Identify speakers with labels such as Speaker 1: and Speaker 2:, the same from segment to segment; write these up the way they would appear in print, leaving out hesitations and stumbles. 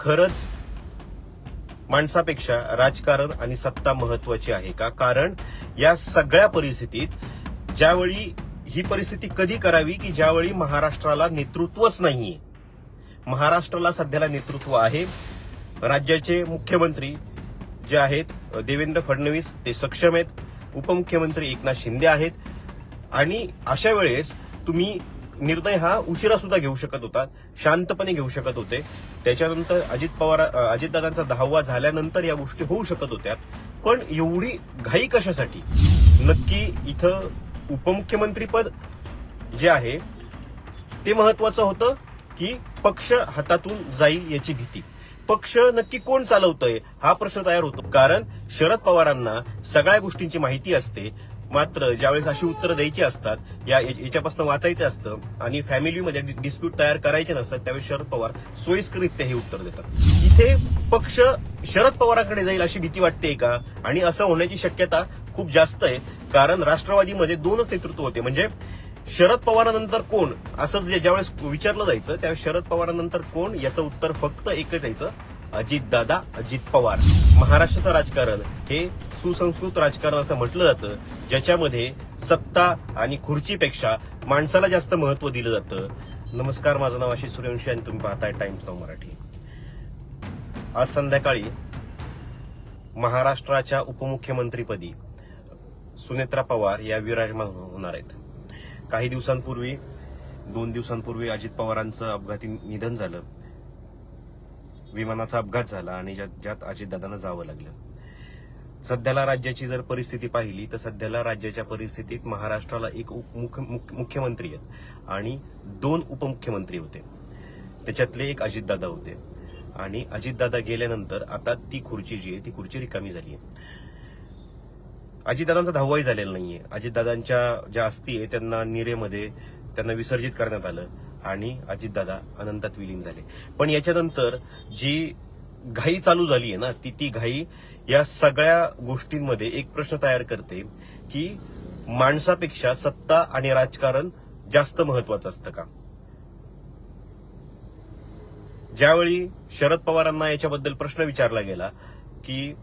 Speaker 1: खरंच माणसापेक्षा राजकारण आणि सत्ता महत्वाची आहे का? कारण या सगळ्या परिस्थितीत ज्यावेळी ही परिस्थिती कधी करावी की ज्यावेळी महाराष्ट्राला नेतृत्वच नाहीये. महाराष्ट्राला सध्याला नेतृत्व आहे. राज्याचे मुख्यमंत्री जे आहेत देवेंद्र फडणवीस ते सक्षम आहेत. उपमुख्यमंत्री एकनाथ शिंदे आहेत. आणि अशा वेळेस तुम्ही निर्णय हा उशिरा सुद्धा घेऊ शकत होता, शांतपणे घेऊ शकत होते. त्याच्यानंतर अजितदादांचा 10वा झाल्यानंतर या गोष्टी होऊ शकत होत्या. पण एवढी घाई कशासाठी? नक्की इथं उपमुख्यमंत्रीपद जे आहे ते महत्वाचं होतं की पक्ष हातातून जाईल याची भीती? पक्ष नक्की कोण चालवतंय हा प्रश्न तयार होतो. कारण शरद पवारांना सगळ्या गोष्टींची माहिती असते, मात्र ज्यावेळेस अशी उत्तरं द्यायची असतात, याच्यापासून वाचायचं असतं आणि फॅमिलीमध्ये डिस्प्यूट तयार करायचे नसतात, त्यावेळेस शरद पवार सोयीस्कररित्या हे उत्तर देतात. इथे पक्ष शरद पवारांकडे जाईल अशी भीती वाटते का? आणि असं होण्याची शक्यता खूप जास्त आहे. कारण राष्ट्रवादीमध्ये दोनच नेतृत्व होते. म्हणजे शरद पवारांनंतर कोण असं ज्यावेळेस विचारलं जायचं त्यावेळेस शरद पवारांनंतर कोण याचं उत्तर फक्त एकच यायचं, अजितदादा, अजित पवार. महाराष्ट्राचं राजकारण हे सुसंस्कृत राजकारण असं म्हटलं जातं, ज्याच्यामध्ये सत्ता आणि खुर्चीपेक्षा माणसाला जास्त महत्व दिलं जातं. नमस्कार, माझं नाव आशिष सूर्यवंशी आणि तुम्ही पाहताय टाइम्स नाऊ मराठी. आज संध्याकाळी महाराष्ट्राच्या उपमुख्यमंत्रीपदी सुनेत्रा पवार या विराजमान होणार आहेत. काही दिवसांपूर्वी 2 दिवसांपूर्वी अजित पवारांचं अपघाती निधन झालं. विमानाचा अपघात झाला आणि ज्यात अजितदादांना जावं लागलं. सध्याला राज्याची जर परिस्थिती पाहिली तर सध्याला राज्याच्या परिस्थितीत महाराष्ट्राला एक मुख्यमंत्री आहेत आणि 2 उपमुख्यमंत्री होते. त्याच्यातले एक अजितदादा होते आणि अजितदादा गेल्यानंतर आता ती खुर्ची जी आहे ती खुर्ची रिकामी झाली आहे. अजितदादांचा 10वाही झालेला नाहीये. अजितदादांच्या ज्या अस्थी आहे त्यांना निरेमध्ये त्यांना विसर्जित करण्यात आलं आणि अजितदादा अनंतात विलीन झाले. पण याच्यानंतर जी घाई चालू झाली आहे ना, ती घाई या सगळ्या गोष्टींमध्ये एक प्रश्न तयार करते की माणसापेक्षा सत्ता आणि राजकारण जास्त महत्वाचं असतं का? ज्यावेळी शरद पवारांना याच्याबद्दल प्रश्न विचारला गेला की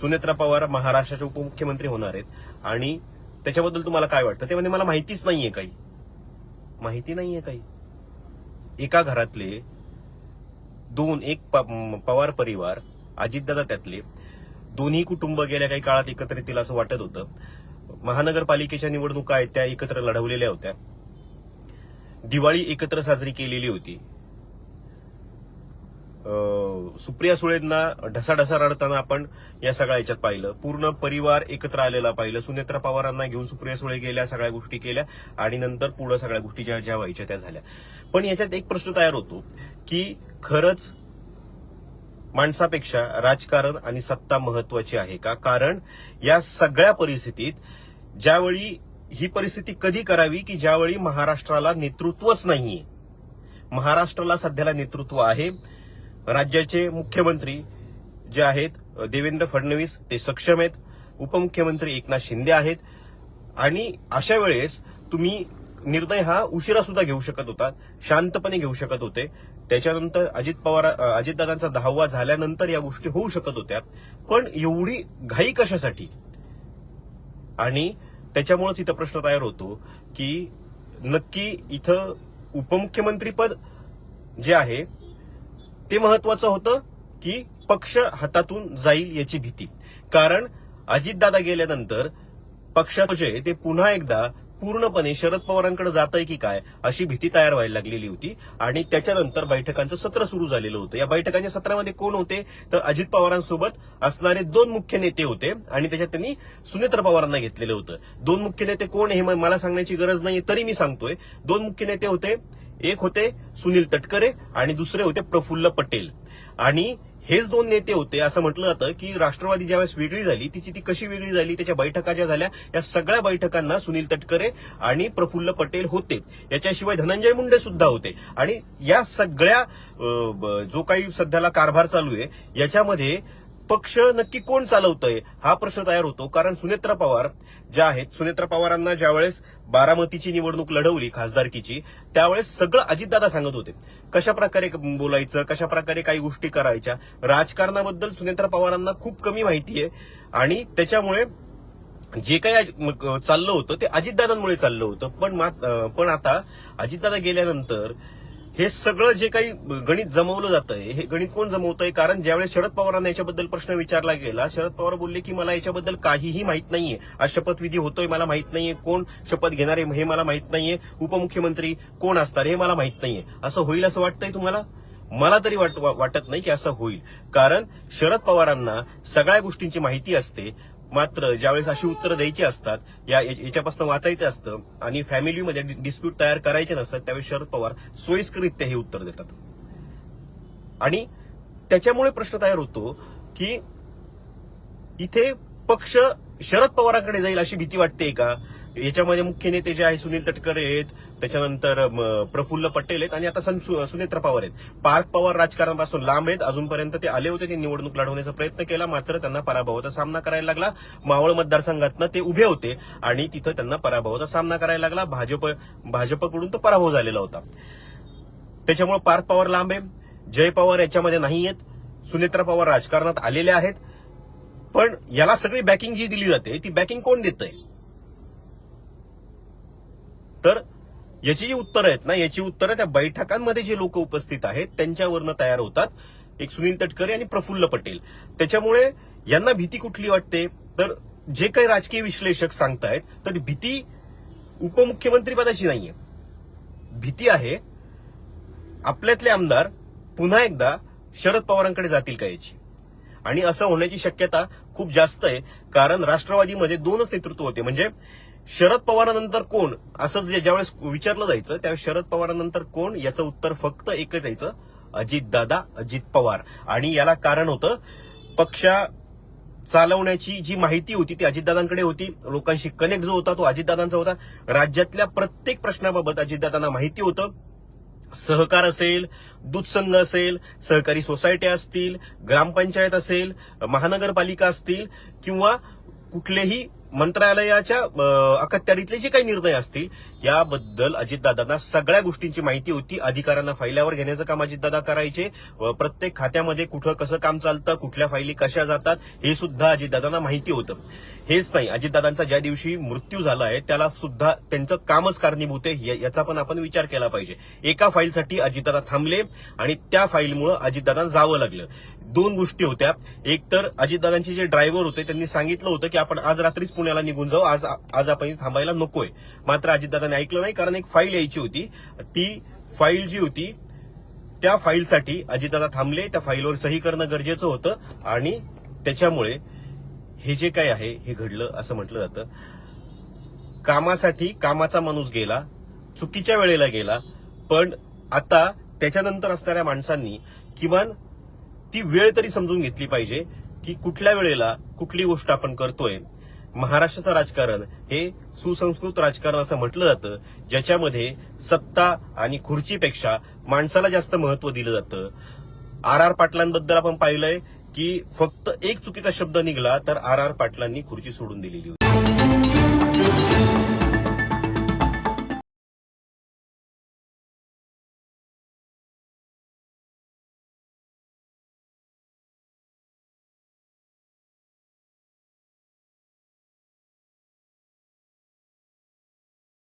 Speaker 1: सुनेत्रा पवार महाराष्ट्राचे उपमुख्यमंत्री होणार आहेत आणि त्याच्याबद्दल तुम्हाला काय वाटतं, ते म्हणजे मला माहितीच नाहीये काही. माहिती नाहीये काही. एका घरातले एक पवार परिवार, अजितदादा त्यातले, दोन्ही कुटुंब गेल्या काही काळात एकत्र येतील असं वाटत होतं. महानगरपालिकेच्या निवडणुका आहेत त्या एकत्र लढवलेल्या होत्या. दिवाळी एकत्र साजरी केलेली होती. सुप्रिया सुळेंना ढसाढसा रडताना आपण या सगळ्या याच्यात पाहिलं. पूर्ण परिवार एकत्र आलेला पाहिलं. सुनेत्रा पवारांना घेऊन सुप्रिया सुळे गेल्या, सगळ्या गोष्टी केल्या आणि नंतर पुढे सगळ्या गोष्टी ज्या व्हायच्या त्या झाल्या. पण याच्यात एक प्रश्न तयार होतो की खरंच माणसापेक्षा राजकारण आणि सत्ता महत्वाची आहे का? कारण या सगळ्या परिस्थितीत ज्यावेळी ही परिस्थिती कधी करावी की ज्यावेळी महाराष्ट्राला नेतृत्वच नाहीये. महाराष्ट्राला सध्याला नेतृत्व आहे. राज्याचे मुख्यमंत्री जे आहेत देवेंद्र फडणवीस ते सक्षम आहेत. उपमुख्यमंत्री एकनाथ शिंदे आहेत. आणि अशा वेळेस तुम्ही निर्णय हा उशिरा सुद्धा घेऊ शकत होता, शांतपणे घेऊ शकत होते. त्याच्यानंतर अजितदादांचा 10वा झाल्यानंतर या गोष्टी होऊ शकत होत्या. पण एवढी घाई कशासाठी? आणि त्याच्यामुळेच इथं प्रश्न तयार होतो की नक्की इथं उपमुख्यमंत्रीपद जे आहे ते महत्वाचं होतं की पक्ष हातातून जाईल याची भीती? कारण अजितदादा गेल्यानंतर पक्षाचे ते पुन्हा एकदा पूर्णपणे शरद पवारांकडे जात आहे की काय अशी भीती तयार व्हायला लागलेली होती. आणि त्याच्यानंतर बैठकांचं सत्र सुरू झालेलं होतं. या बैठकांच्या सत्रामध्ये कोण होते तर अजित पवारांसोबत असणारे 2 मुख्य नेते होते आणि त्याच्यात त्यांनी सुनेत्रा पवारांना घेतलेलं होतं. 2 मुख्य नेते कोण हे मला सांगण्याची गरज नाही, तरी मी सांगतोय. 2 मुख्य नेते होते. एक होते सुनील तटकरे आणि दुसरे होते प्रफुल्ल पटेल. आणि हेच 2 नेते होते. असं म्हटलं जातं की राष्ट्रवादी ज्यावेळेस वेगळी झाली ती कशी वेगळी झाली, त्याच्या बैठका ज्या झाल्या या सगळ्या बैठकांना सुनील तटकरे आणि प्रफुल्ल पटेल होते. याच्याशिवाय धनंजय मुंडे सुद्धा होते. आणि या सगळ्या जो काही सध्याला कारभार चालू आहे याच्यामध्ये पक्ष नक्की कोण चालवतंय हा प्रश्न तयार होतो. कारण सुनेत्रा पवार ज्या आहेत, सुनेत्रा पवारांना ज्यावेळेस बारामतीची निवडणूक लढवली खासदारकीची, त्यावेळेस सगळं अजितदादा सांगत होते. कशा प्रकारे बोलायचं, कशा प्रकारे काही गोष्टी करायच्या. राजकारणाबद्दल सुनेत्रा पवारांना खूप कमी माहिती आहे आणि त्याच्यामुळे जे काही चाललं होतं ते अजितदादांमुळे चाललं होतं. पण आता अजितदादा गेल्यानंतर हे सगळं जे काही गणित जमवलं जातंय, हे गणित कोण जमवतंय? कारण ज्यावेळेस शरद पवारांना याच्याबद्दल प्रश्न विचारला गेला, शरद पवार बोलले की मला याच्याबद्दल काहीही माहित नाहीये. आज शपथविधी होतोय मला माहित नाहीये, कोण शपथ घेणार आहे हे मला माहित नाहीये, उपमुख्यमंत्री कोण असणार हे मला माहित नाहीये. असं होईल असं वाटतंय तुम्हाला? मला तरी वाटत नाही की असं होईल. कारण शरद पवारांना सगळ्या गोष्टींची माहिती असते, मात्र ज्यावेळेस अशी उत्तरं द्यायची असतात, याच्यापासून वाचायचं असतं आणि फॅमिलीमध्ये डिस्प्यूट तयार करायचे नसतात, त्यावेळेस शरद पवार सोयीस्करित्या हे उत्तर देतात. आणि त्याच्यामुळे प्रश्न तयार होतो की इथे पक्ष शरद पवारांकडे जाईल अशी भीती वाटते का? याच्यामध्ये मुख्य नेते जे आहे सुनील तटकरे आहेत, त्याच्यानंतर प्रफुल्ल पटेल आहेत आणि आता सुनेत्रा पवार आहेत. पार्थ पवार राजकारणापासून लांब आहेत. अजूनपर्यंत ते आले होते, ते निवडणूक लढवण्याचा प्रयत्न केला, मात्र त्यांना पराभवाचा सामना करायला लागला. मावळ मतदारसंघातनं ते उभे होते आणि तिथं त्यांना पराभवाचा सामना करायला लागला. भाजपकडून तो पराभव झालेला होता. त्याच्यामुळे पार्थ पवार लांब आहे, जय पवार याच्यामध्ये नाही आहेत, सुनेत्रा पवार राजकारणात आलेले आहेत. पण याला सगळी बॅकिंग जी दिली जाते ती बॅकिंग कोण देतंय? तर याची जी उत्तरं आहेत ना, याची उत्तरं त्या बैठकांमध्ये जे लोक उपस्थित आहेत त्यांच्यावरनं तयार होतात. एक सुनील तटकरे आणि प्रफुल्ल पटेल. त्याच्यामुळे यांना भीती कुठली वाटते? तर जे काही राजकीय विश्लेषक सांगतायत तर भीती उपमुख्यमंत्री पदाची नाहीये. भीती आहे आपल्यातले आमदार पुन्हा एकदा शरद पवारांकडे जातील का याची. आणि असं होण्याची शक्यता खूप जास्त आहे. कारण राष्ट्रवादीमध्ये दोनच नेतृत्व होते. म्हणजे शरद पवारांनंतर कोण असं ज्यावेळेस विचारलं जायचं त्यावेळेस शरद पवारांनंतर कोण याचं उत्तर फक्त एकच यायचं, अजितदादा, अजित पवार. आणि याला कारण होतं पक्ष चालवण्याची जी माहिती होती ती अजितदादांकडे होती. लोकांशी कनेक्ट जो होता तो अजितदादांचा होता. राज्यातल्या प्रत्येक प्रश्नाबाबत अजितदादांना माहिती होतं. सहकार असेल, दूध संघ असेल, सहकारी सोसायट्या असतील, ग्रामपंचायत असेल, महानगरपालिका असतील किंवा कुठलेही मंत्रालयाच्या अखत्यारीतले जे काही निर्णय असतील याबद्दल अजितदादांना सगळ्या गोष्टींची माहिती होती. अधिकाऱ्यांना फाईल्यावर घेण्याचं काम अजितदादा करायचे. प्रत्येक खात्यामध्ये कुठं कसं काम चालतं, कुठल्या फाईली कशा जातात हे सुद्धा अजितदादांना माहिती होतं. हेच नाही, अजितदादांचा ज्या दिवशी मृत्यू झाला आहे त्याला सुद्धा त्यांचं कामच कारणीभूत आहे याचा पण आपण विचार केला पाहिजे. एका फाईलसाठी अजितदादा थांबले आणि त्या फाईलमुळे अजितदादांना जावं लागलं. दोन गोष्टी होत्या. एक तर अजितदादांचे जे ड्रायव्हर होते त्यांनी सांगितलं होतं की आपण आज रात्रीच पुण्याला निघून जाऊ, आज आपण थांबायला नकोय. मात्र अजितदादांनी ऐकलं नाही, कारण एक फाईल यायची होती. ती फाईल जी होती त्या फाईलसाठी अजितदादा थांबले. त्या फाईलवर सही करणं गरजेचं होतं आणि त्याच्यामुळे हे जे काय आहे हे घडलं असं म्हटलं जातं. कामासाठी कामाचा माणूस गेला, चुकीच्या वेळेला गेला. पण आता त्याच्यानंतर असणाऱ्या माणसांनी किमान ती वेळ तरी समजून घेतली पाहिजे की कुठल्या वेळेला कुठली गोष्ट आपण करतोय. महाराष्ट्राचं राजकारण हे सुसंस्कृत राजकारण असं म्हटलं जातं, ज्याच्यामध्ये सत्ता आणि खुर्चीपेक्षा माणसाला जास्त महत्व दिलं जातं. आर पाटलांबद्दल आपण पाहिलंय की फक्त एक चुकीचा शब्द निघाला तर आर पाटलांनी खुर्ची सोडून दिलेली होती.